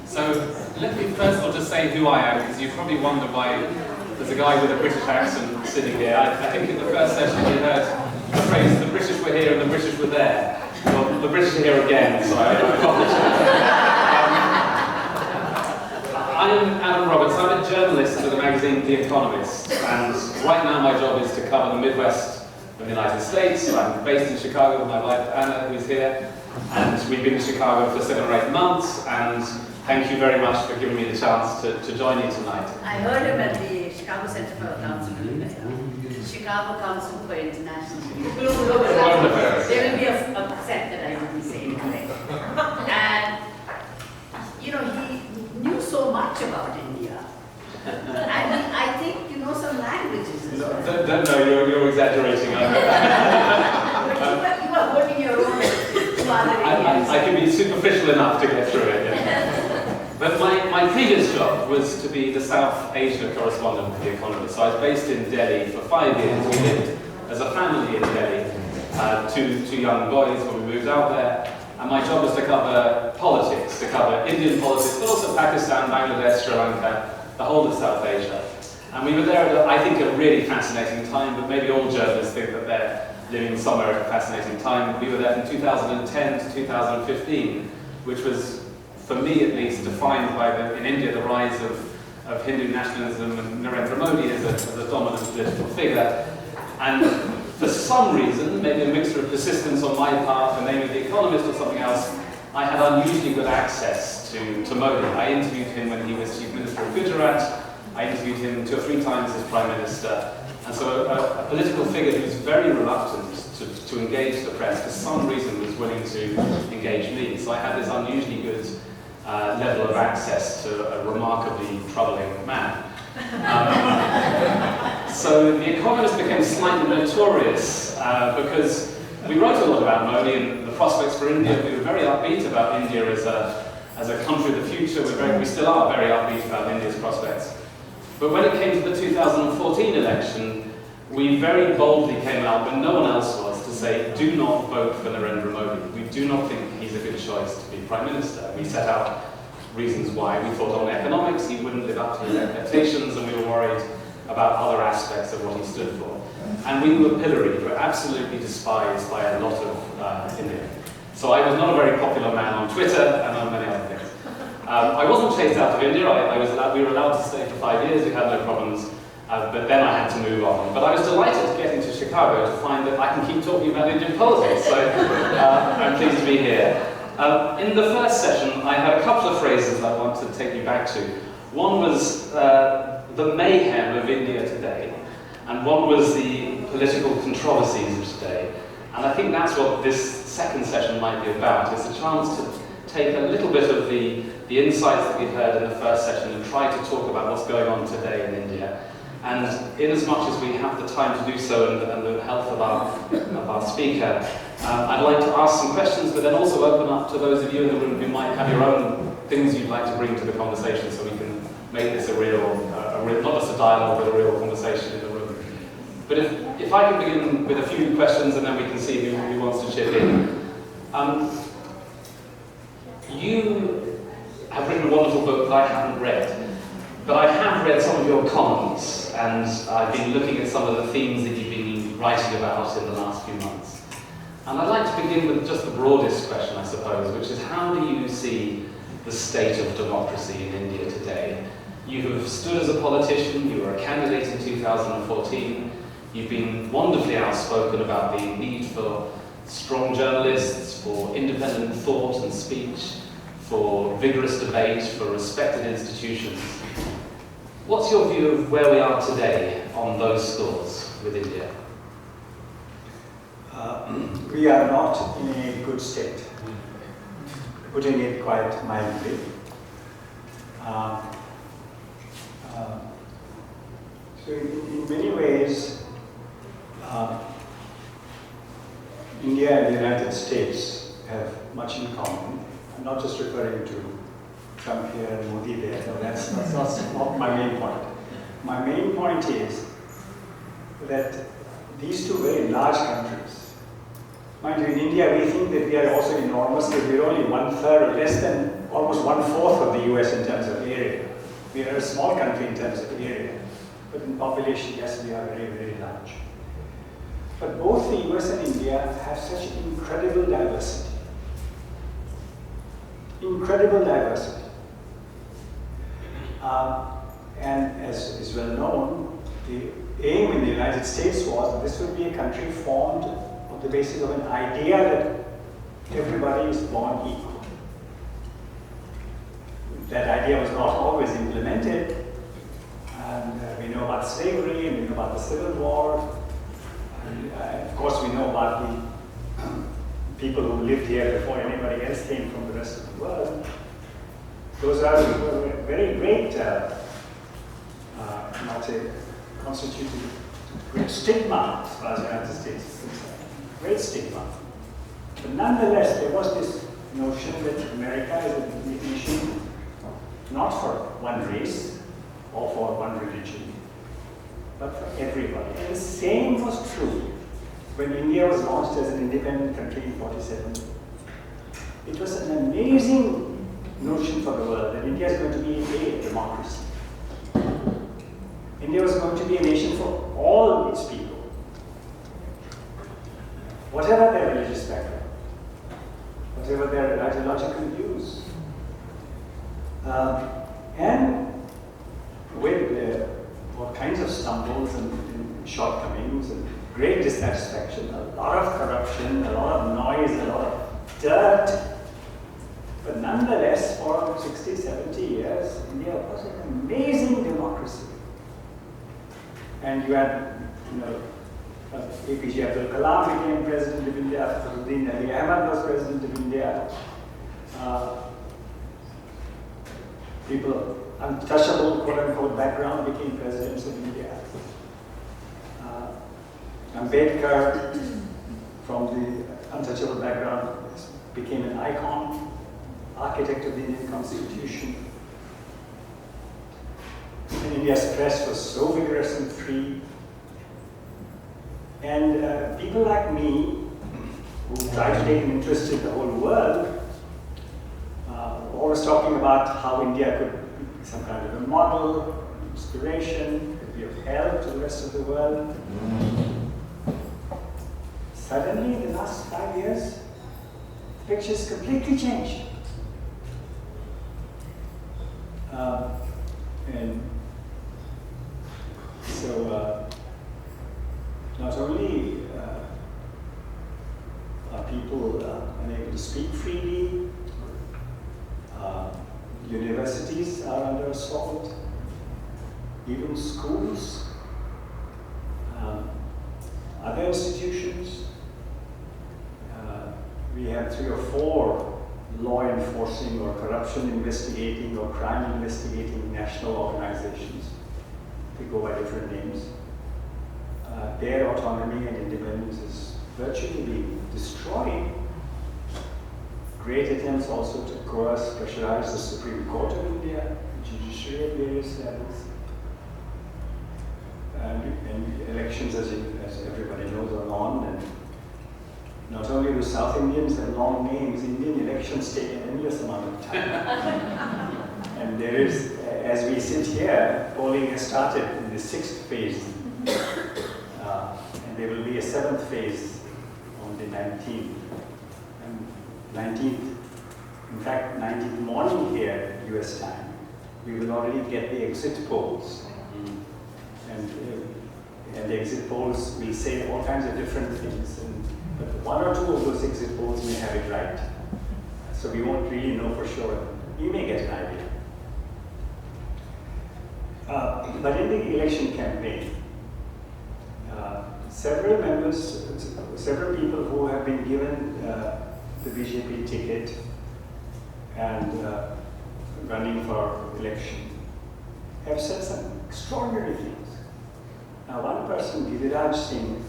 So let me first of all just say who I am, because you probably wonder why there's a guy with a British accent sitting here. I think in the first session you heard the phrase, the British were here and the British were there. Well, the British are here again, so I apologize. I'm Adam Roberts. I'm a journalist for the magazine The Economist, and right now my job is to cover the Midwest of the United States. So I'm based in Chicago with my wife Anna, who's here, and we've been in Chicago for 7 or 8 months, and thank you very much for giving me the chance to join you tonight. I heard him at the Chicago Center for Council, Chicago Council for International Global Affairs. There will be a set that I will be saying today. And, you know, he knew so much about India. And I think you know some languages as well. No, you're exaggerating. But you are holding your own to other areas. I can be superficial enough to get through it. Yeah. But my previous job was to be the South Asia correspondent for The Economist. So I was based in Delhi for 5 years. We lived as a family in Delhi, two young boys when we moved out there. And my job was to cover politics, to cover Indian politics, but also Pakistan, Bangladesh, Sri Lanka, the whole of South Asia. And we were there at, I think, a really fascinating time, but maybe all journalists think that they're living somewhere at a fascinating time. We were there from 2010 to 2015, which was, for me at least, defined by, in India, the rise of Hindu nationalism and Narendra Modi as a dominant political figure. And for some reason, maybe a mixture of persistence on my part, the name of The Economist or something else, I had unusually good access to Modi. I interviewed him when he was Chief Minister of Gujarat. I interviewed him 2 or 3 times as Prime Minister. And so a political figure who was very reluctant to engage the press, for some reason was willing to engage me. So I had this unusually good level of access to a remarkably troubling man. So The Economist became slightly notorious because we wrote a lot about Modi and the prospects for India. We were very upbeat about India as a country of the future. We still are very upbeat about India's prospects. But when it came to the 2014 election, we very boldly came out when no one else was to say, do not vote for Narendra Modi. We do not think he's a good choice to be Prime Minister. We set out reasons why. We thought on economics he wouldn't live up to his expectations, and we were worried about other aspects of what he stood for. And we were pilloried, we were absolutely despised by a lot of Indians. So I was not a very popular man on Twitter and on many other things. I wasn't chased out of India. We were allowed to stay for 5 years, we had no problems, but then I had to move on. But I was delighted to get into Chicago to find that I can keep talking about Indian politics, so I'm pleased to be here. In the first session, I had a couple of phrases I want to take you back to. One was the mayhem of India today, and one was the political controversies of today. And I think that's what this second session might be about. It's a chance to take a little bit of the insights that we heard in the first session and try to talk about what's going on today in India. And in as much as we have the time to do so and the help of our speaker, I'd like to ask some questions, but then also open up to those of you in the room who might have your own things you'd like to bring to the conversation, so we can make this a real, not just a dialogue, but a real conversation in the room. But if I can begin with a few questions, and then we can see who wants to chip in. You have written a wonderful book that I haven't read, but I have read some of your columns, and I've been looking at some of the themes that you've been writing about in the last few months. And I'd like to begin with just the broadest question, I suppose, which is how do you see the state of democracy in India today? You have stood as a politician, you were a candidate in 2014, you've been wonderfully outspoken about the need for strong journalists, for independent thought and speech, for vigorous debate, for respected institutions. What's your view of where we are today on those scores with India? We are not in a good state, putting it quite mildly. So in many ways, India and the United States have much in common. I'm not just referring to Trump here and Modi there. No, that's not my main point. My main point is that these two very large countries, mind you, in India we think that we are also enormous, that we're only 1/3 or less than almost 1/4 of the US in terms of area. We are a small country in terms of area, but in population, yes, we are very, very large. But both the US and India have such incredible diversity. Incredible diversity. And as is well known, the aim in the United States was that this would be a country formed on the basis of an idea that everybody is born equal. That idea was not always implemented, and we know about slavery, and we know about the Civil War, and of course we know about the people who lived here before anybody else came from the rest of the world. Those are very great, not say, constituted great stigma as far as the United States is concerned. Great stigma. But nonetheless, there was this notion that America is a nation not for one race or for one religion, but for everybody. And the same was true when India was launched as an independent country in 1947. It was an amazing notion for the world that India is going to be a democracy. India was going to be a nation for all its people, whatever their religious background, whatever their ideological views. And with all kinds of stumbles and shortcomings and great dissatisfaction, a lot of corruption, a lot of noise, a lot of dirt. But nonetheless, for 60, 70 years, India was an amazing democracy. And you had, APJ Abdul Kalam became president of India, Fakhruddin Ali Ahmad was president of India. People of untouchable, quote-unquote, background became presidents of India. Ambedkar, from the untouchable background, became an icon, architect of the Indian Constitution. And India's press was so vigorous and free. And people like me, who try to take an interest in the whole world, always talking about how India could be some kind of a model, inspiration, could be of help to the rest of the world. Suddenly, in the last 5 years, the picture's completely changed. And so, not only are people unable to speak freely, universities are under assault, even schools, other institutions. We have 3 or 4 law enforcing or corruption investigating or crime investigating national organizations. They go by different names. Their autonomy and independence is virtually being destroyed. Great attempts also to coerce, pressurize the Supreme Court of India, the judiciary at various levels. And elections, as everybody knows, are on. And not only do South Indians have long names, Indian elections take an endless amount of time. And there is, as we sit here, polling has started in the 6th phase. And there will be a 7th phase on the 19th. And 19th, in fact, 19th morning here, US time, we will already get the exit polls. And the exit polls will say all kinds of different things. But 1 or 2 of those exit polls may have it right. So we won't really know for sure. We may get an idea. But in the election campaign, several people who have been given the BJP ticket and running for election have said some extraordinary things. Now, one person, Giriraj Singh,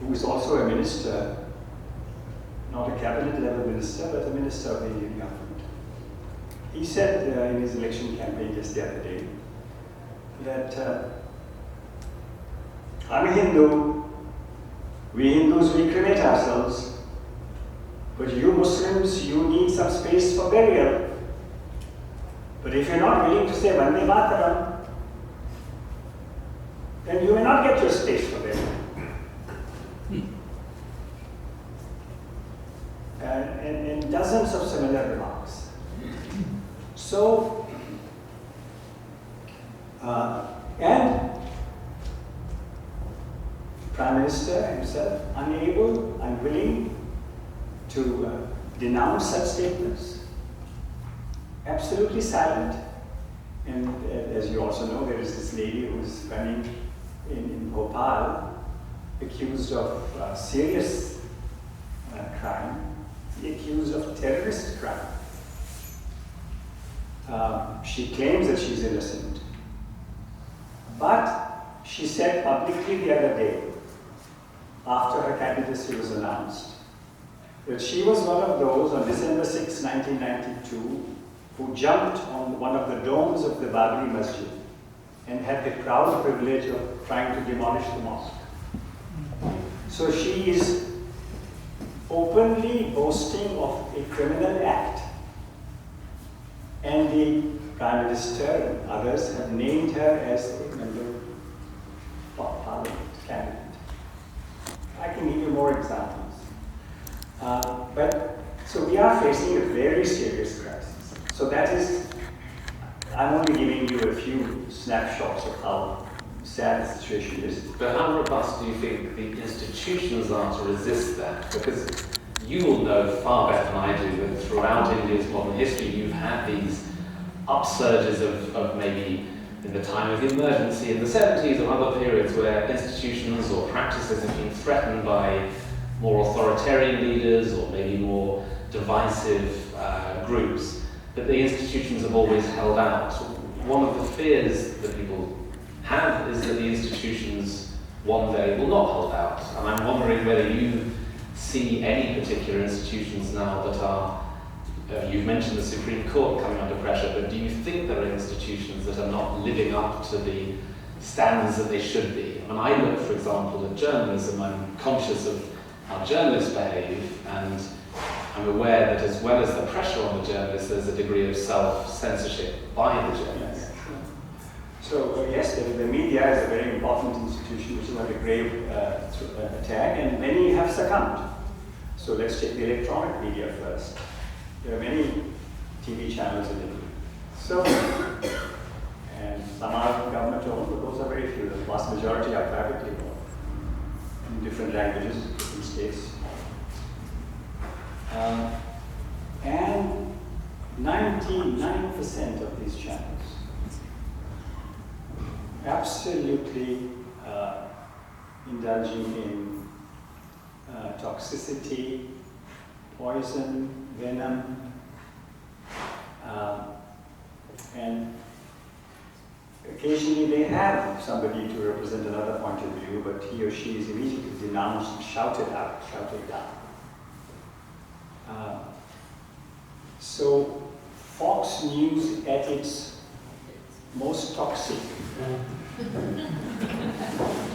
who is also a minister, not a cabinet level minister, but a minister of the Indian government, he said in his election campaign just the other day that I'm a Hindu, we Hindus, we cremate ourselves, But you Muslims, you need some space for burial. But if you're not willing to say Vande Mataram, then you may not get your space for burial. And dozens of similar remarks. So, and Prime Minister himself unable, unwilling to denounce such statements, absolutely silent. And as you also know, there is this lady who is running in Bhopal, accused of serious crime, accused of terrorist crime. She claims that she's innocent. But she said publicly the other day, after her candidacy was announced, that she was one of those on December 6, 1992, who jumped on one of the domes of the Babri Masjid and had the proud privilege of trying to demolish the mosque. So she is openly boasting of a criminal act. And the Prime Minister and others have named her as a member of Parliament candidate. I can give you more examples. So we are facing a very serious crisis. So that is, I'm only giving you a few snapshots of how sad the situation is. But how robust do you think the institutions are to resist that? Because you will know far better than I do that throughout India's modern history you've had these upsurges of maybe in the time of the emergency in the 70s or other periods where institutions or practices have been threatened by more authoritarian leaders or maybe more divisive groups, but the institutions have always held out. One of the fears that people have is that the institutions one day will not hold out. And I'm wondering whether you see any particular institutions now that are, you've mentioned the Supreme Court coming under pressure, but do you think there are institutions that are not living up to the standards that they should be? When I look, for example, at journalism, I'm conscious of how journalists behave, and I'm aware that as well as the pressure on the journalists, there's a degree of self-censorship by the journalists. So yes, the media is a very important institution which is under grave attack, and many have succumbed. So let's take the electronic media first. There are many TV channels in India. So, and some are government owned, but those are very few. The vast majority are privately owned in different languages, different states. And 99% of these channels absolutely indulging in toxicity, poison, venom, and occasionally they have somebody to represent another point of view, but he or she is immediately denounced, shouted out, shouted down. So Fox News at its most toxic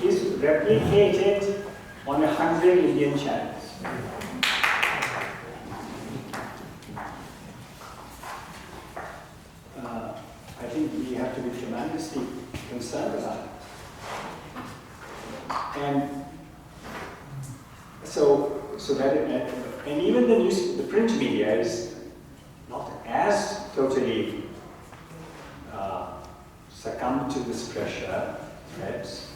is replicated on 100 Indian channels. I think we have to be tremendously concerned about it. And so that, and even the print media is not as totally succumbed to this pressure, threats.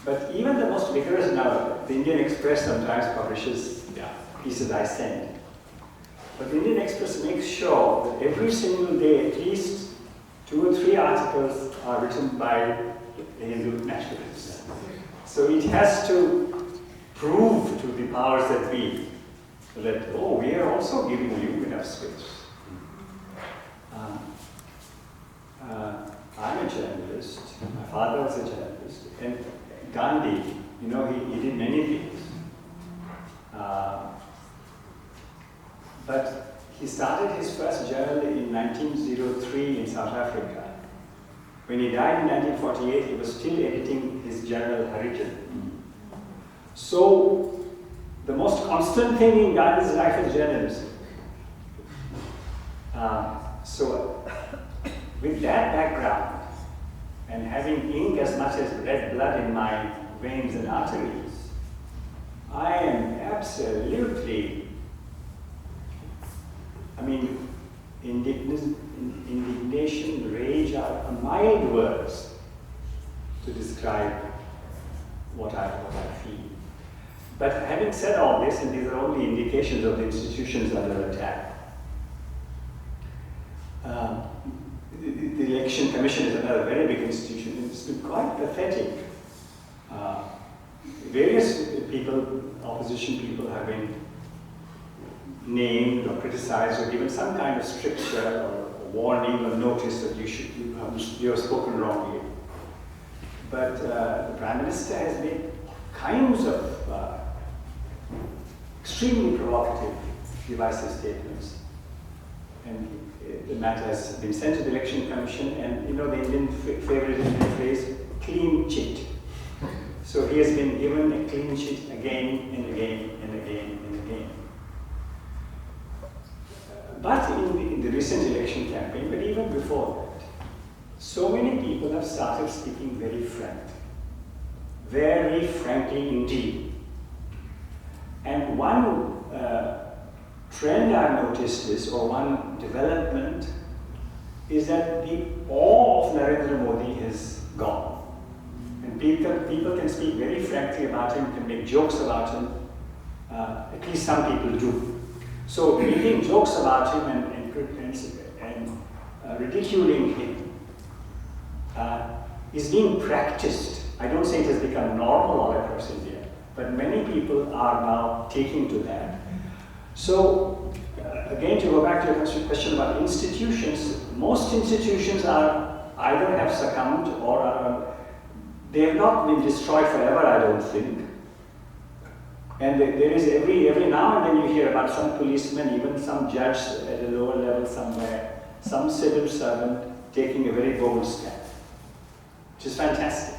But even the most vigorous now, the Indian Express sometimes publishes pieces I send. But the Indian Express makes sure that every single day at least 2 or 3 articles are written by the Hindu nationalists. So it has to prove to the powers that be that, oh, we are also giving you enough space. I'm a journalist, my father was a journalist, and Gandhi, you know, he did many things. But he started his first journal in 1903 in South Africa. When he died in 1948, he was still editing his journal Harijan. So the most constant thing in Gandhi's life is journalism. So, with that background, and having ink as much as red blood in my veins and arteries, I am absolutely, indignation, rage are mild words to describe what I feel. But having said all this, and these are only indications of the institutions under attack, the Election Commission is another very big institution. It's been quite pathetic. Various people, opposition people, have been named or criticized or given some kind of stricture or warning or notice that you have spoken wrongly. But the Prime Minister has made kinds of extremely provocative, divisive statements. And the matter has been sent to the Election Commission, and the Indian favorite Indian phrase, clean chit. So he has been given a clean chit again and again and again and again. But in the recent election campaign, but even before that, so many people have started speaking very frankly indeed. And one trend I've noticed is, or one development, is that the awe of Narendra Modi has gone. And people can speak very frankly about him, can make jokes about him, at least some people do. So making jokes about him and ridiculing him is being practiced. I don't say it has become normal all across India, but many people are now taking to that. So, again, to go back to your question about institutions, most institutions either have succumbed or they have not been destroyed forever, I don't think. And there is every now and then you hear about some policeman, even some judge at a lower level somewhere, some civil servant taking a very bold step, which is fantastic.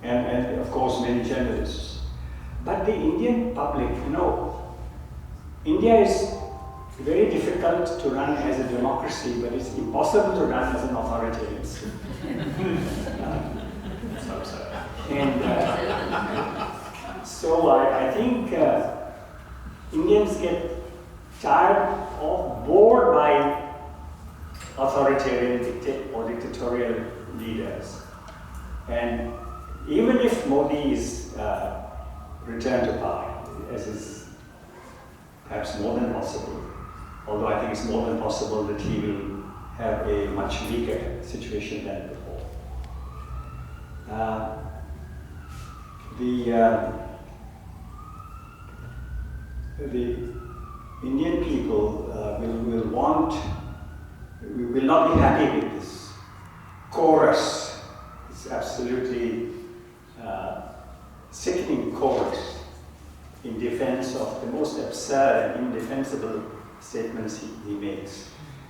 And of course many journalists. But the Indian public, India is very difficult to run as a democracy, but it's impossible to run as an authoritarian state. So I think Indians get tired or bored by authoritarian or dictatorial leaders. And even if Modi is returned to power, as is perhaps more than possible, although I think it's more than possible that he will have a much weaker situation than before. The Indian people will not be happy with this chorus. It's absolutely sickening chorus in defense of the most absurd and indefensible statements he makes.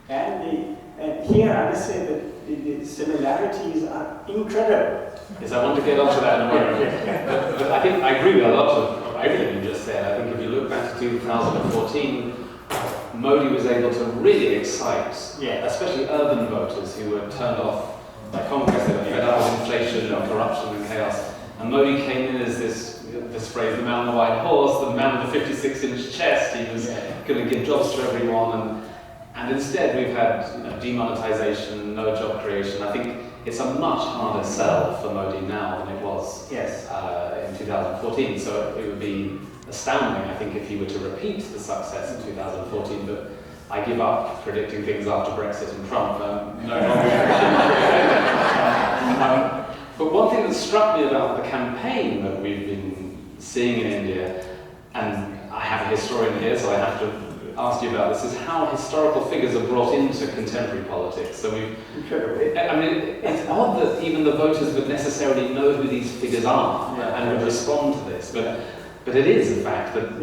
And here I must say that the similarities are incredible. Yes, I want to get onto that in a moment. but I think I agree with a lot of everything you just said. I think if you look back to 2014, Modi was able to really excite, especially urban voters who were turned off by Congress. They were fed up with inflation and corruption and chaos. And Modi came in as this phrase, the man on the white horse, the man with the 56-inch chest. He was going to give jobs to everyone. And instead we've had demonetization, no job creation. I think it's a much harder sell for Modi now than it was in 2014. So it would be astounding, I think, if he were to repeat the success in 2014. But I give up predicting things after Brexit and Trump. No longer. But one thing that struck me about the campaign that we've been seeing in India, and I have a historian here, so I have to ask you about this, is how historical figures are brought into contemporary politics. So it's odd that even the voters would necessarily know who these figures are and would respond to this, but it is a fact that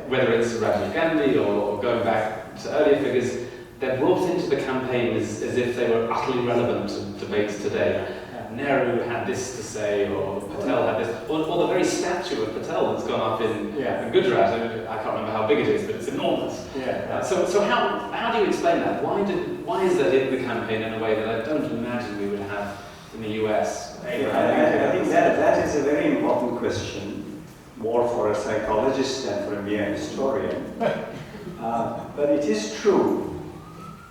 whether it's Rajmohan Gandhi or going back to earlier figures, they're brought into the campaign as if they were utterly relevant to debates today. Nehru had this to say, or Patel had this, or the very statue of Patel that's gone up in Gujarat. I can't remember how big it is, but it's enormous. So how do you explain that? Why is that in the campaign in a way that I don't imagine we would have in the US? I think that is a very important question, more for a psychologist than for a mere historian. But it is true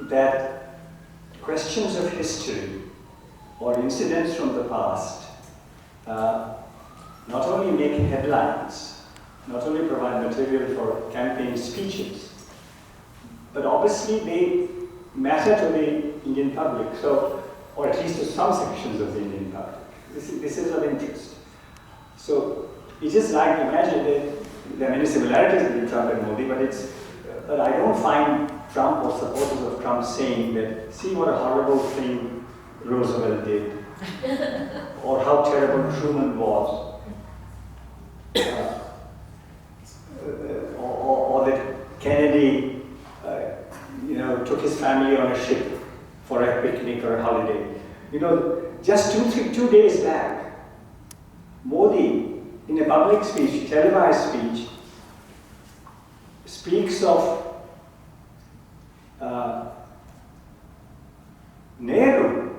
that questions of history or incidents from the past not only make headlines, not only provide material for campaign speeches, but obviously they matter to the Indian public, or at least to some sections of the Indian public. This is of interest. So it is like, imagine that there are many similarities between Trump and Modi, but I don't find Trump or supporters of Trump saying that, see what a horrible thing Roosevelt did, or how terrible Truman was, or that Kennedy, took his family on a ship for a picnic or a holiday. Just 2 days back, Modi, in a public speech, televised speech, speaks of Nehru,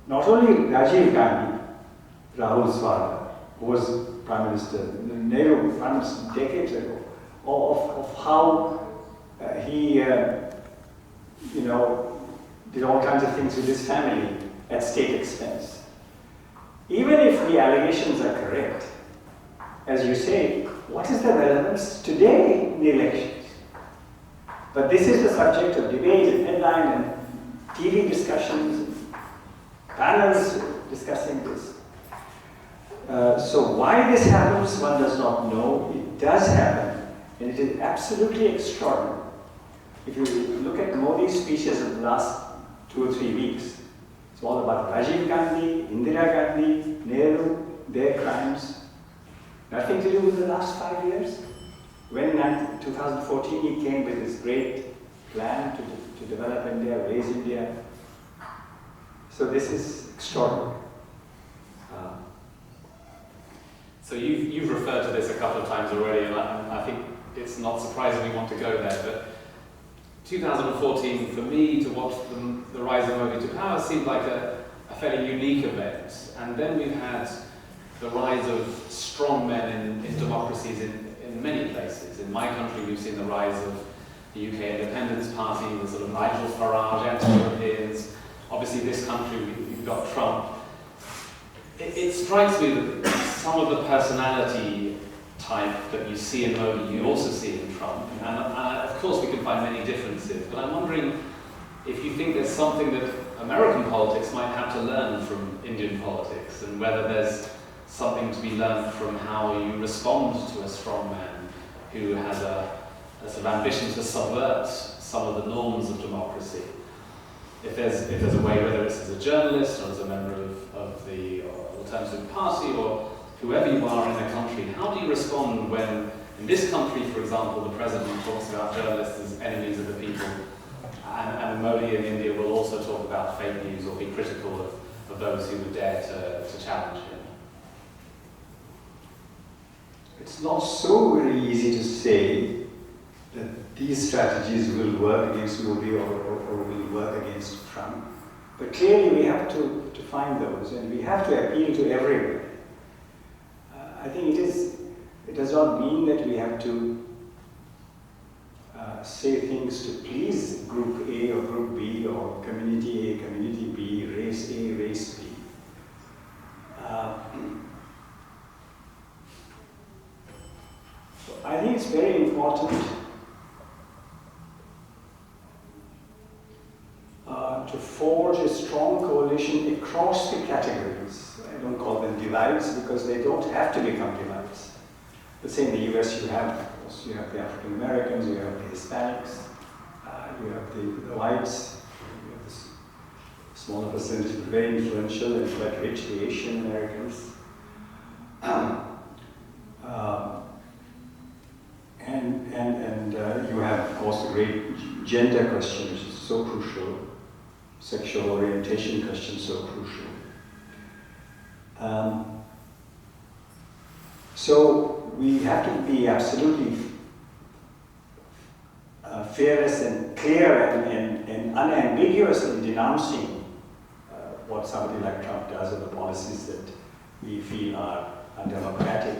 not only Rajiv Gandhi, Rahul's father, who was Prime Minister, Nehru, Prime Minister decades ago, of how he, did all kinds of things with his family at state expense. Even if the allegations are correct, as you say, what is the relevance today in the elections? But this is the subject of debate and headline and TV discussions, panels discussing this. So why this happens, one does not know. It does happen, and it is absolutely extraordinary. If you look at Modi's speeches in the last 2 or 3 weeks, it's all about Rajiv Gandhi, Indira Gandhi, Nehru, their crimes. Nothing to do with the last 5 years. When in 2014 he came with this great plan to develop India, raise India. So this is extraordinary. So you've referred to this a couple of times already, and I think it's not surprising we want to go there, but 2014, for me, to watch the rise of Modi to power seemed like a fairly unique event. And then we've had the rise of strong men in democracies in many places. In my country, we've seen the rise of the UK Independence Party, the sort of Nigel Farage anti-Europeans. Obviously, this country, we've got Trump. It strikes me that some of the personality type that you see in Modi, you also see in Trump. And of course, we can find many differences, but I'm wondering if you think there's something that American politics might have to learn from Indian politics, and whether there's something to be learned from how you respond to a strong man who has a sort of ambition to subvert some of the norms of democracy. If there's a way, whether it's as a journalist or as a member of the Alternative Party or whoever you are in the country, how do you respond when, in this country, for example, the president talks about journalists as enemies of the people, and Modi in India will also talk about fake news or be critical of those who would dare to challenge him? It's not so very easy to say that these strategies will work against Modi or will work against Trump. But clearly we have to find those, and we have to appeal to everyone. I think it does not mean that we have to say things to please group A or group B or community A, community B, race A, race B. So I think it's very important to forge a strong coalition across the categories. I don't call them divides because they don't have to become divides. But say in the US you have the African Americans, you have the Hispanics, you have the whites, you have this smaller percentage but very influential and quite rich, the Asian Americans. And you have, of course, the great gender question, which is so crucial. sexual orientation question so crucial. So we have to be absolutely fearless and clear and unambiguous in denouncing what somebody like Trump does and the policies that we feel are undemocratic,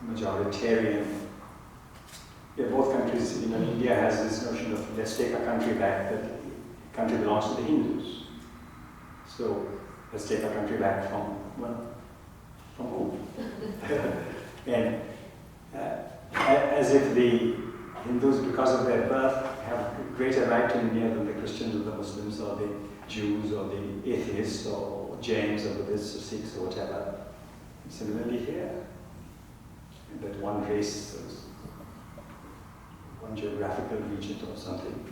majoritarian. Both countries, India has this notion of let's take our country back, that the country belongs to the Hindus. So let's take our country back from whom? And as if the Hindus, because of their birth, have a greater right to India than the Christians or the Muslims or the Jews or the atheists or Jains or Buddhists or Sikhs or whatever. Similarly here, that one race, one geographical region or something,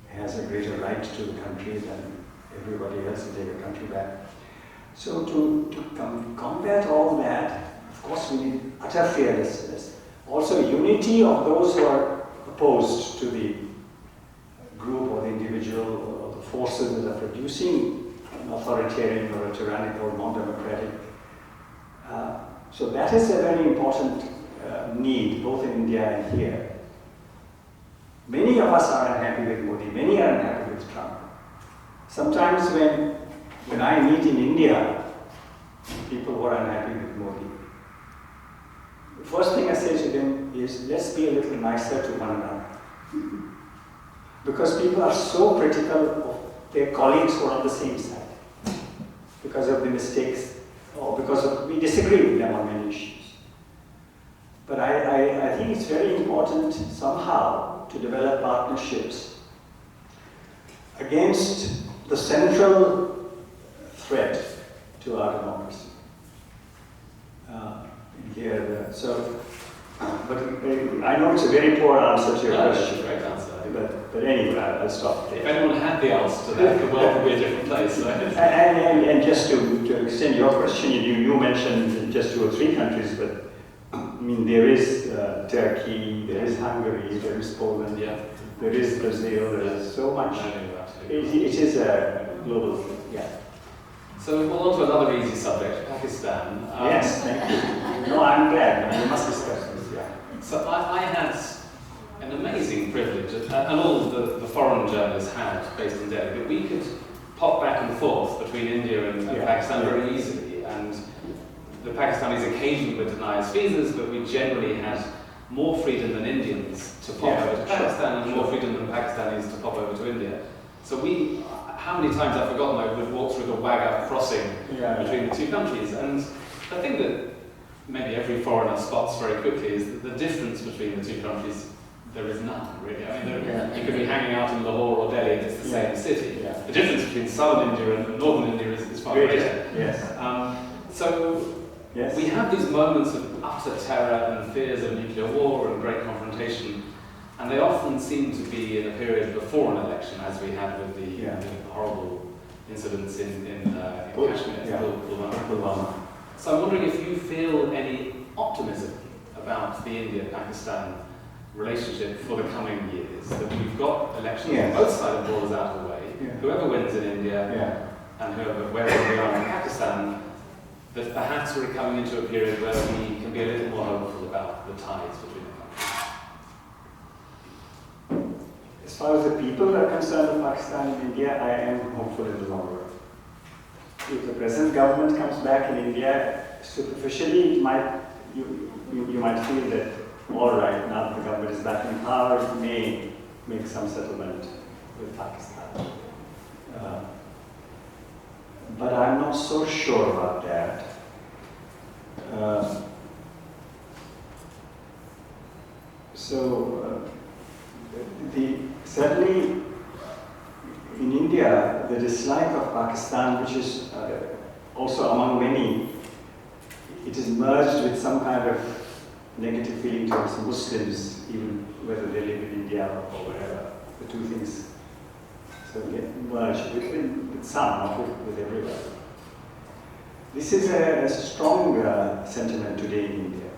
has a greater right to the country than everybody else to take a country back. So to combat all that, of course we need utter fearlessness. Also unity of those who are opposed to the group or the individual or the forces that are producing an authoritarian or a tyrannical, non-democratic. So that is a very important need, both in India and here. Many of us are unhappy with Modi, many are unhappy with Trump. Sometimes when I meet in India, people who are unhappy with Modi, the first thing I say to them is, let's be a little nicer to one another. Because people are so critical of their colleagues who are on the same side, because of the mistakes, or because we disagree with them on many issues. But I think it's very important somehow to develop partnerships against the central threat to our democracy. But I know it's a very poor answer to your question. Great answer. But anyway, I'll stop there. If anyone had the answer to that, the world would be a different place. Right? And just to extend your question, you mentioned just 2 or 3 countries, but I mean there is Turkey, there is Hungary, there is Poland, there is Brazil, there is so much. It is a global thing, yeah. So we'll move on to another easy subject, Pakistan. Yes, thank you. No, I'm glad. We must discuss this, yeah. So I had an amazing privilege, and all the foreign journalists had based in Delhi, that we could pop back and forth between India and Pakistan very easily. And the Pakistanis occasionally would deny us visas, but we generally had more freedom than Indians to pop over to Pakistan and more freedom than Pakistanis to pop over to India. So how many times I've forgotten I would walk through the Wagah crossing between the two countries. And the thing that maybe every foreigner spots very quickly is that the difference between the two countries, there is none, really. I mean, you could be hanging out in Lahore or Delhi and it's the same city. Yeah. The difference between southern India and northern India is far greater. Yes. We have these moments of utter terror and fears of nuclear war and great confrontation, and they often seem to be in a period before an election, as we had with the horrible incidents in Kashmir, Pulwama. So I'm wondering if you feel any optimism about the India-Pakistan relationship for the coming years, that we've got elections on both sides of the borders out of the way, whoever wins in India and wherever we are in Pakistan, that perhaps we're coming into a period where we can be a little more hopeful about the ties between the countries. As far as the people are concerned in Pakistan and India, I am hopeful in the long run. If the present government comes back in India, superficially, you might feel that, all right, now that the government is back in power, it may make some settlement with Pakistan. But I'm not so sure about that. Certainly in India, the dislike of Pakistan, which is also among many, it is merged with some kind of negative feeling towards Muslims, even whether they live in India or wherever. The two things get merged with some, not with everybody. This is a strong sentiment today in India.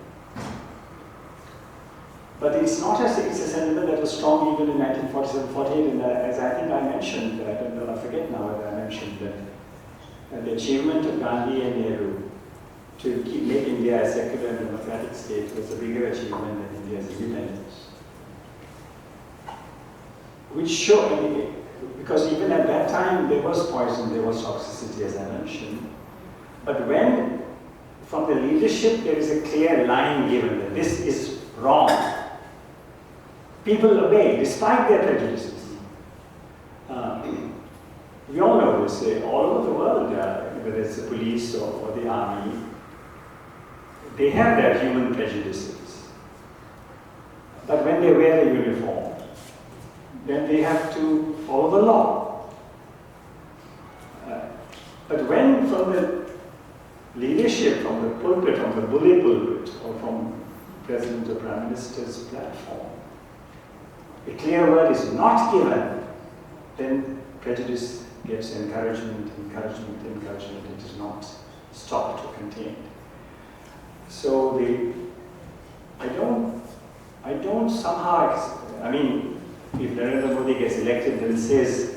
But it's not it's a sentiment that was was strong even in 1947-48, and as I think I mentioned, I don't know, I forget now whether I mentioned that the achievement of Gandhi and Nehru to make India a secular and democratic state was a bigger achievement than India's independence. Which showed, because even at that time there was poison, there was toxicity, as I mentioned. But when, from the leadership, there is a clear line given that this is wrong, people obey despite their prejudices. We all know this, all over the world, whether it's the police or the army, they have their human prejudices. But when they wear the uniform, then they have to follow the law. But when from the leadership, from the pulpit, from the bully pulpit, or from President or Prime Minister's platform, a clear word is not given, then prejudice gets encouragement. It is not stopped or contained. So I don't somehow, I mean, if Narendra Modi gets elected and says,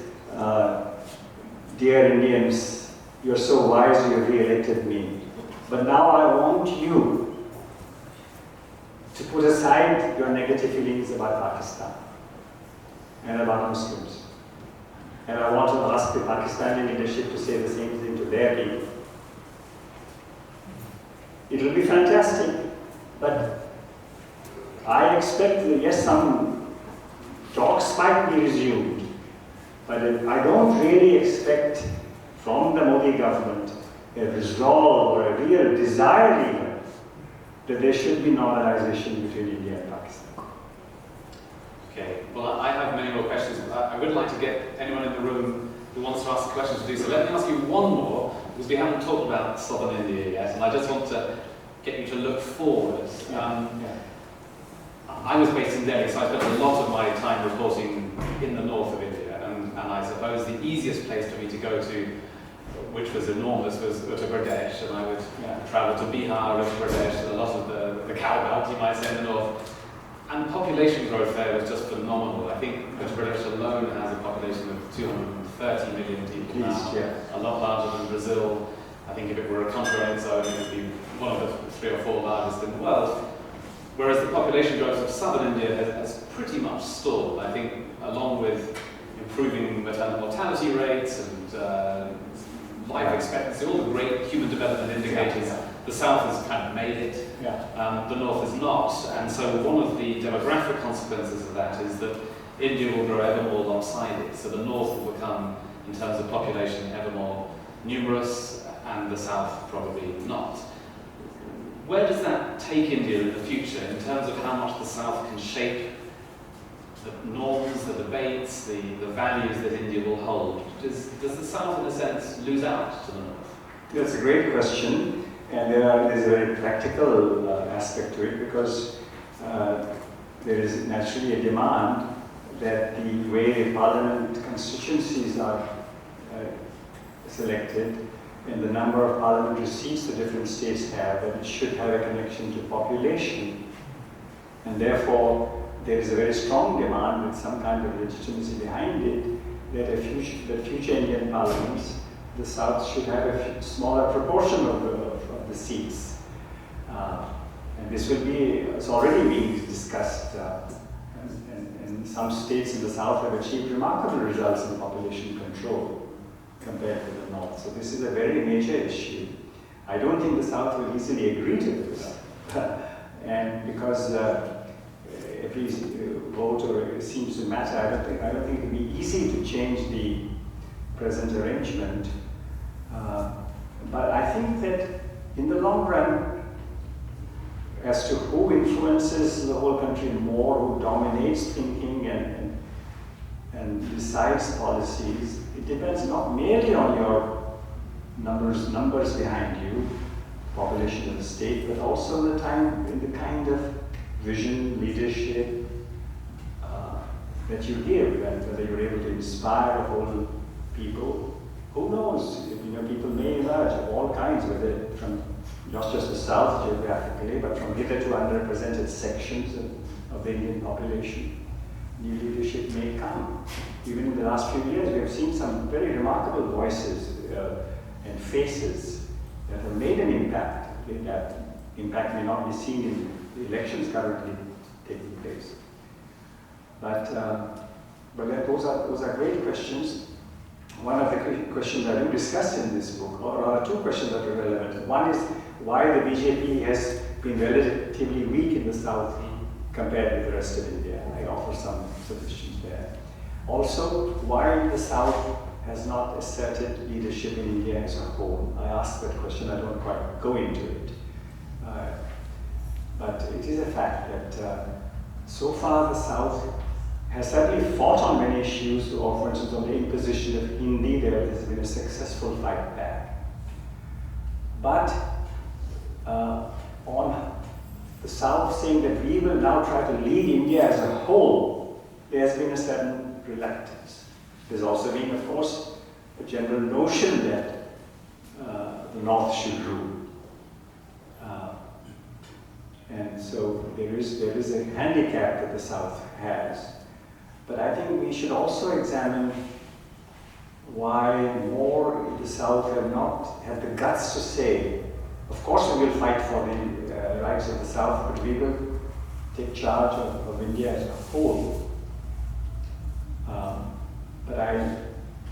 dear Indians, you're so wise you have re-elected me, but now I want you to put aside your negative feelings about Pakistan and about Muslims. And I want to ask the Pakistani leadership to say the same thing to their people. It will be fantastic, but I expect that, yes, some talks might be resumed, but I don't really expect from the Modi government a resolve or a real desire even that there should be normalization between India and Pakistan. Okay, well, I have many more questions. I would like to get anyone in the room who wants to ask questions to do so. Let me ask you one more, because we haven't talked about southern India yet, and I just want to get you to look forward. I was based in Delhi, so I spent a lot of my time reporting in the north of India, and I suppose the easiest place for me to go to, which was enormous, was Uttar Pradesh, and I would travel to Bihar, Uttar Pradesh, a lot of the cow belt, you might say, in the north. And population growth there was just phenomenal. I think Uttar Pradesh alone has a population of 230 million people now, a lot larger than Brazil. I think if it were a country on its own, it would be one of the 3 or 4 largest in the world. Whereas the population growth of southern India has pretty much stalled. I think along with improving maternal mortality rates and life expectancy, all the great human development indicators, the south has kind of made it, the north is not. And so one of the demographic consequences of that is that India will grow ever more lopsided. So the north will become, in terms of population, ever more numerous, and the south probably not. Where does that take India in the future in terms of how much the south can shape the norms, the debates, the values that India will hold? Does the south, in a sense, lose out to the north? That's a great question, and there's a very practical aspect to it, because there is naturally a demand that the way the parliament constituencies are selected and the number of parliamentary seats the different states have, that it should have a connection to population. And therefore, there is a very strong demand with some kind of legitimacy behind it that future Indian parliaments, the South should have a smaller proportion of the seats. And this will be, it's already being discussed, and some states in the South have achieved remarkable results in population control compared to the North. So this is a very major issue. I don't think the South will easily agree to this. And because every vote or seems to matter, I don't think it will be easy to change the present arrangement. But I think that in the long run, as to who influences the whole country more, who dominates thinking and decides policies, it depends not merely on your numbers behind you, population of the state, but also the kind of vision, leadership that you give, and whether you're able to inspire a whole people. Who knows? People may emerge of all kinds, whether from not just the South geographically, but from hitherto underrepresented sections of the Indian population. even in the last few years, we have seen some very remarkable voices and faces that have made an impact. That impact may not be seen in the elections currently taking place. But those are great questions. One of the questions I do discuss in this book, or rather two questions that are relevant. One is why the BJP has been relatively weak in the south compared with the rest of India. I offer some suggestions there. Also, why the south has not asserted leadership in India as a whole. I asked that question, I don't quite go into it. But it is a fact that so far the south has certainly fought on many issues, or for instance on the imposition of Hindi, there has been a successful fight back. But on the South saying that we will now try to lead India as a whole, there has been a certain reluctance. There's also been, of course, a general notion that the North should rule. And so there is a handicap that the South has. But I think we should also examine why more in the South have not had the guts to say, of course we will fight for the rights of the South, but we will take charge of India as a whole. But I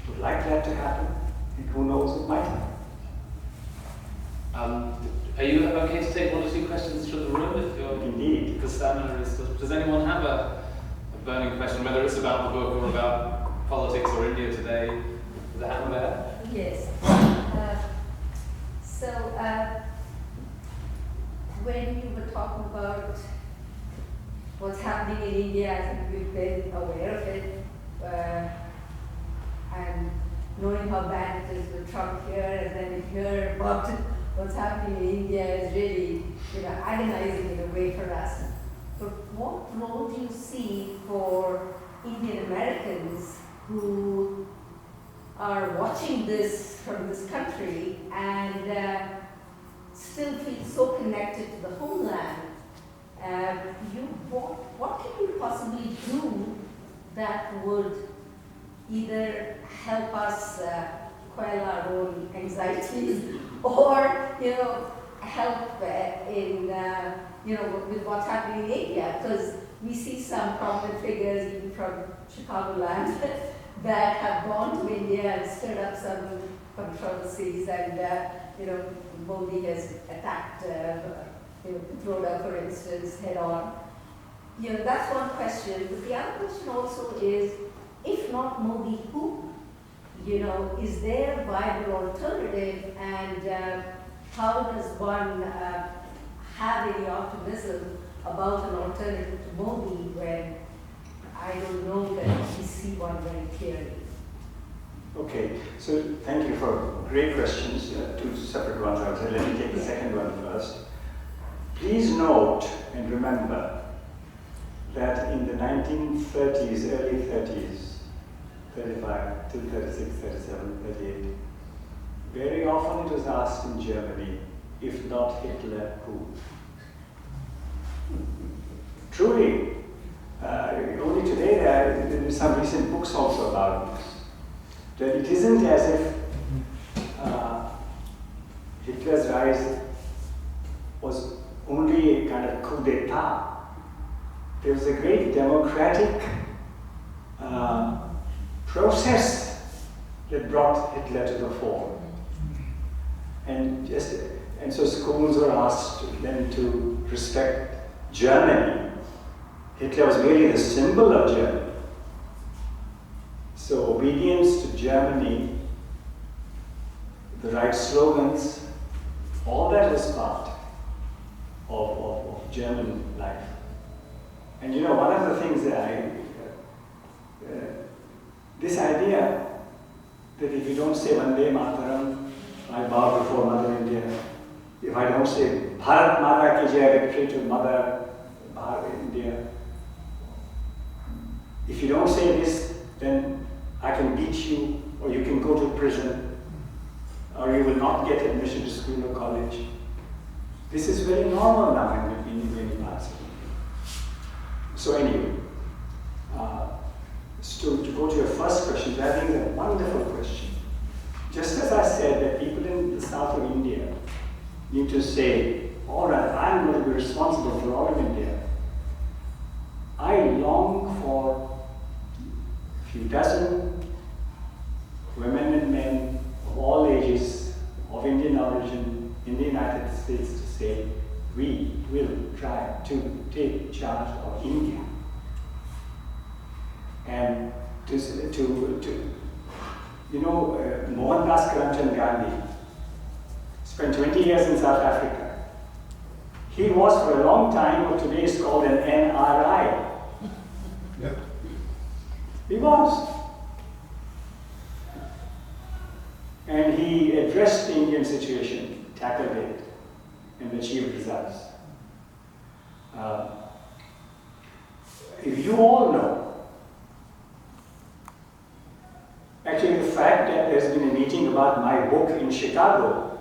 would like that to happen, and who knows, it might happen. Are you okay to take one or two questions from the room? If you're, Indeed. The stamina is still. Does anyone have a burning question, whether it's about the book or about politics or India today? Does that happen there? Yes. When you were talking about what's happening in India, I think we've been aware of it, and knowing how bad it is with Trump here, and then hear about what's happening in India is really, agonizing in a way for us. But what role do you see for Indian Americans who are watching this from this country and still feel so connected to the homeland? What can you possibly do that would either help us quell our own anxieties or help in with what's happening in India? Because we see some prominent figures even from Chicagoland that have gone to India and stirred up some controversies, and Modi has attacked Pitroda, for instance, head on. That's one question. But the other question also is, if not Modi, who? Is there a viable alternative, and how does one have any optimism about an alternative to Modi when I don't know that we see one very clearly? Okay, so thank you for great questions, two separate ones. I would say, let me take the second one first. Please note and remember that in the 1930s, early 30s, 35 till 36, 37, 38, very often it was asked in Germany, if not Hitler, who? Truly, only today there are some recent books also about this. That it isn't as if Hitler's rise was only a kind of coup d'etat. There was a great democratic process that brought Hitler to the fore. And so schools were asked then to respect Germany. Hitler was merely the symbol of Germany. So obedience to Germany, the right slogans, all that was part of German life. And one of the things that this idea that if you don't say Vande Mataram, I bow before Mother India. If I don't say Bharat Mata Ki Jai, victory to Mother Bharat India. If you don't say this, then I can beat you, or you can go to prison, or you will not get admission to school or college. This is very normal now in many parts. So anyway, to go to your first question, which I think is a wonderful question. Just as I said that people in the south of India need to say, all right, I'm going to be responsible for all of India. I long for a few dozen women and men of all ages, of Indian origin, in the United States to say, we will try to take charge of India. And Rajmohan Gandhi spent 20 years in South Africa. He was for a long time what today is called an NRI. Yeah. He was. And he addressed the Indian situation, tackled it, and achieved results. If you all know, actually the fact that there's been a meeting about my book in Chicago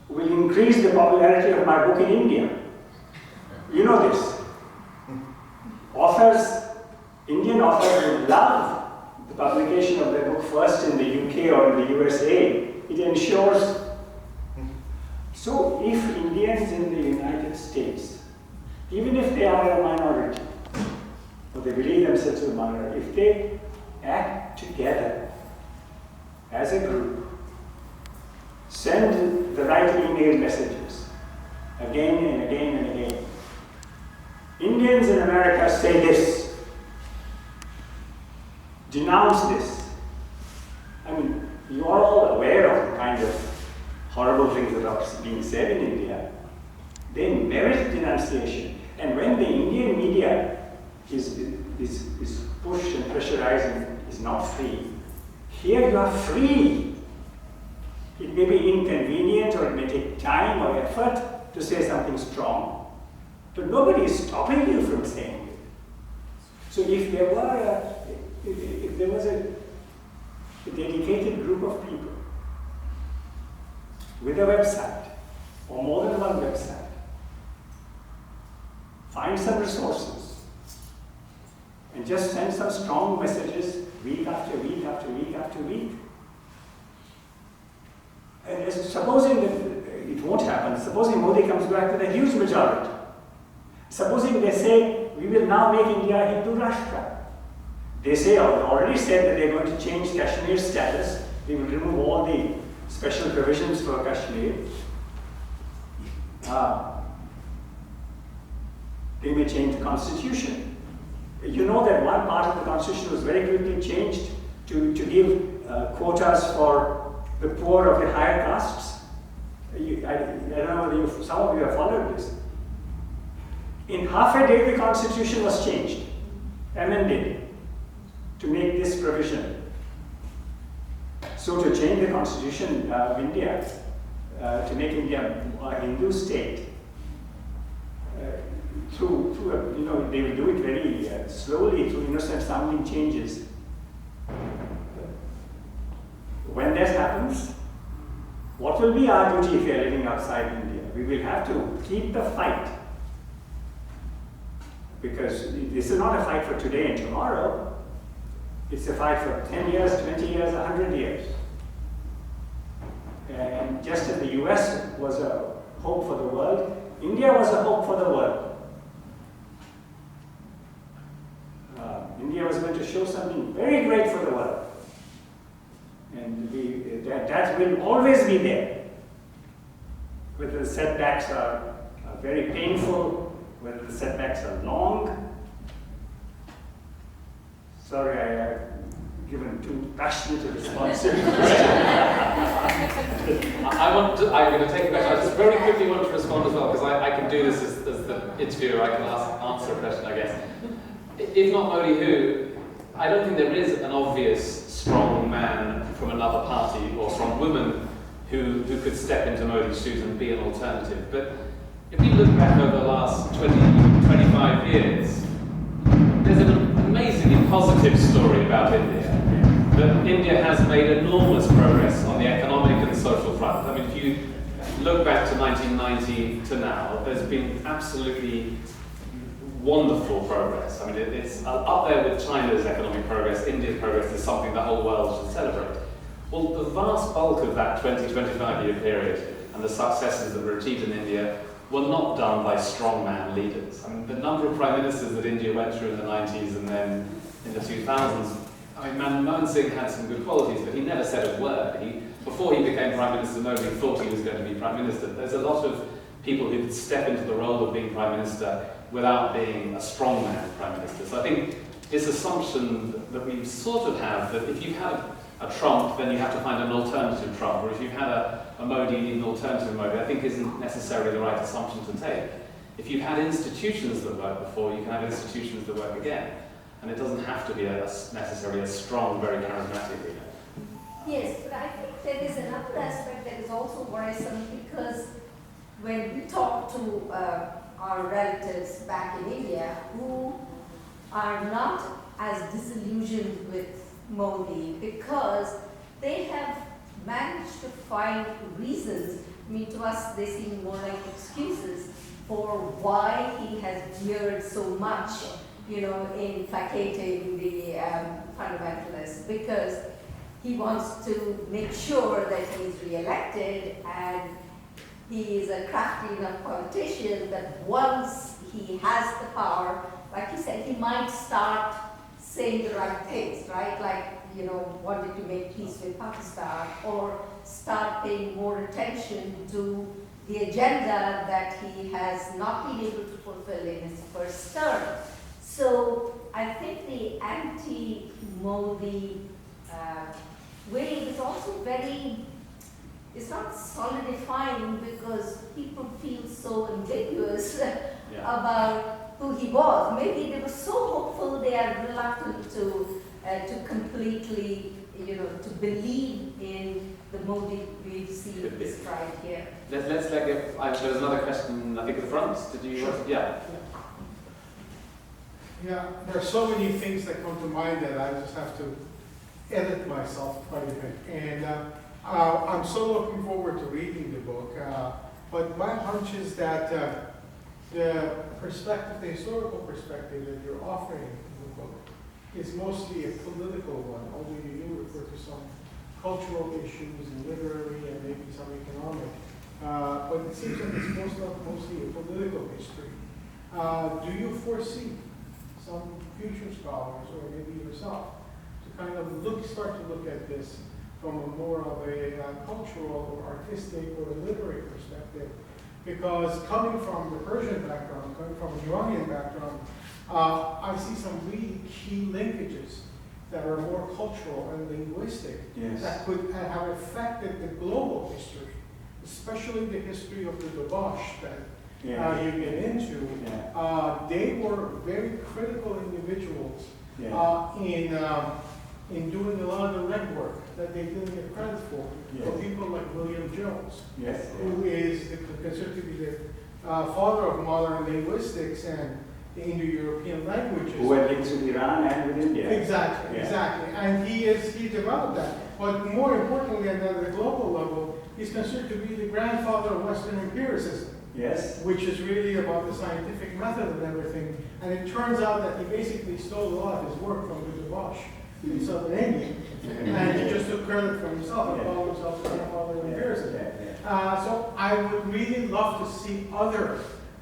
will increase the popularity of my book in India. You know this. Indian authors would love the publication of their book first in the UK or in the USA. It ensures. So if Indians in the United States, even if they are a minority, or they believe themselves a minority, if they act together as a group, send the right email messages again and again and again. Indians in America say this, denounce this. I mean, you are all aware of the kind of horrible things that are being said in India. They merit denunciation. And when the Indian media is pushed and pressurized and is not free, here you are free. It may be inconvenient or it may take time or effort to say something strong, but nobody is stopping you from saying it. So if there was a dedicated group of people with a website, or more than one website, find some resources, and just send some strong messages week after week after week after week. And supposing that it won't happen, supposing Modi comes back with a huge majority, supposing they say, we will now make India a Hindu Rashtra. They say, already said that they're going to change Kashmir's status, they will remove all the special provisions for Kashmir. They may change the constitution. You know that one part of the constitution was very quickly changed to give quotas for the poor of the higher castes. I don't know whether some of you have followed this. In half a day, the constitution was changed, amended, to make this provision. So to change the constitution of India, to make India a Hindu state, they will do it very slowly through innocent sounding changes. When that happens, what will be our duty if we are living outside India? We will have to keep the fight. Because this is not a fight for today and tomorrow. It's a fight for 10 years, 20 years, 100 years. And just as the US was a hope for the world, India was a hope for the world. India was going to show something very great for the world. And that will always be there. Whether the setbacks are very painful, whether the setbacks are long. Sorry, I've given too passionate a response to the question. I'm going to take a question. I just very quickly want to respond as well, because I can do this as the interviewer. I can answer a question, I guess. If not Modi, who? I don't think there is an obvious strong man from another party or strong woman who could step into Modi's shoes and be an alternative. But if we look back over the last 20, 25 years, there's an amazingly positive story about India. That India has made enormous progress on the economic and social front. I mean, if you look back to 1990 to now, there's been absolutely wonderful progress. I mean, it's up there with China's economic progress. India's progress is something the whole world should celebrate. Well, the vast bulk of that 20-25 year period and the successes that were achieved in India were not done by strongman leaders. I mean, the number of prime ministers that India went through in the 90s and then in the 2000s, I mean, Manmohan Singh had some good qualities, but he never said a word. Before he became prime minister, nobody thought he was going to be prime minister. There's a lot of people who could step into the role of being prime minister without being a strongman prime minister. So I think this assumption that we sort of have, that if you have a Trump, then you have to find an alternative Trump, or if you've had a Modi, you need an alternative Modi, I think isn't necessarily the right assumption to take. If you've had institutions that work before, you can have institutions that work again. And it doesn't have to be necessarily a strong, very charismatic leader. Yes, but I think there is another aspect that is also worrisome, because when we talk to our relatives back in India who are not as disillusioned with Modi because they have managed to find reasons, I mean, to us they seem more like excuses for why he has veered so much, you know, in placating the fundamentalists, because he wants to make sure that he's re-elected, and he is a crafty enough politician that once he has the power, like you said, he might start saying the right things, right? Like, you know, wanting to make peace with Pakistan, or start paying more attention to the agenda that he has not been able to fulfill in his first term. So I think the anti-Modi wave is also it's not solidifying, because people feel so ambiguous about who he was. Maybe they were so hopeful they are reluctant to completely, you know, to believe in the Modi we see described here. Let's there's another question, I think at the front. Did you? Sure. Yeah. Yeah, there are so many things that come to mind that I just have to edit myself quite a bit. And I'm so looking forward to reading the book. But my hunch is that the perspective, the historical perspective that you're offering in the book is mostly a political one, although you do refer to some cultural issues and literary and maybe some economic. But it seems like it's mostly a political history. Do you foresee some future scholars, or maybe yourself, to kind of start to look at this from a more of a cultural or artistic or literary perspective? Because coming from the Persian background, coming from an Iranian background, I see some really key linkages that are more cultural and linguistic, Yes. that could have affected the global history, especially the history of the Dabash that you get into. They were very critical individuals in doing a lot of the legwork that they didn't get credit for. For people like William Jones, who is considered to be the father of modern linguistics and the Indo-European languages. Who had links with Iran and with India. Exactly, exactly. And he developed that. But more importantly, at the global level, he's considered to be the grandfather of Western empiricism. Yes. Which is really about the scientific method and everything. And it turns out that he basically stole a lot of his work from the Dabash in southern India. And he just took credit for himself and called himself the grandfather of empiricism. So I would really love to see other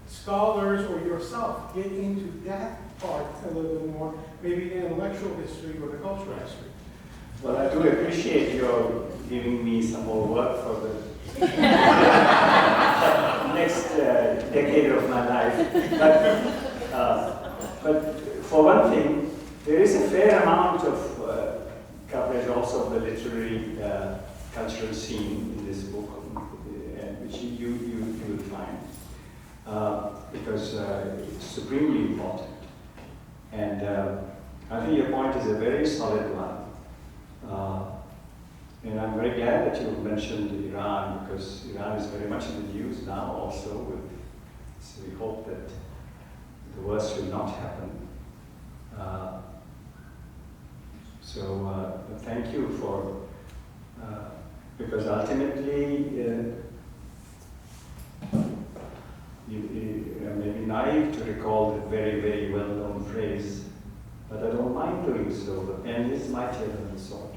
scholars or yourself get into that part a little bit more, maybe the intellectual history or the cultural history. Well, I do appreciate your giving me some more work for the next decade of my life. But for one thing, there is a fair amount of coverage also of the literary cultural scene in this book, which you will find, because it's supremely important. And I think your point is a very solid one. And I'm very glad that you mentioned Iran, because Iran is very much in the news now also. So we hope that the worst will not happen. So thank you for, because ultimately, you may be naive to recall the very, very well-known phrase, but I don't mind doing so. The pen is mightier than the sword.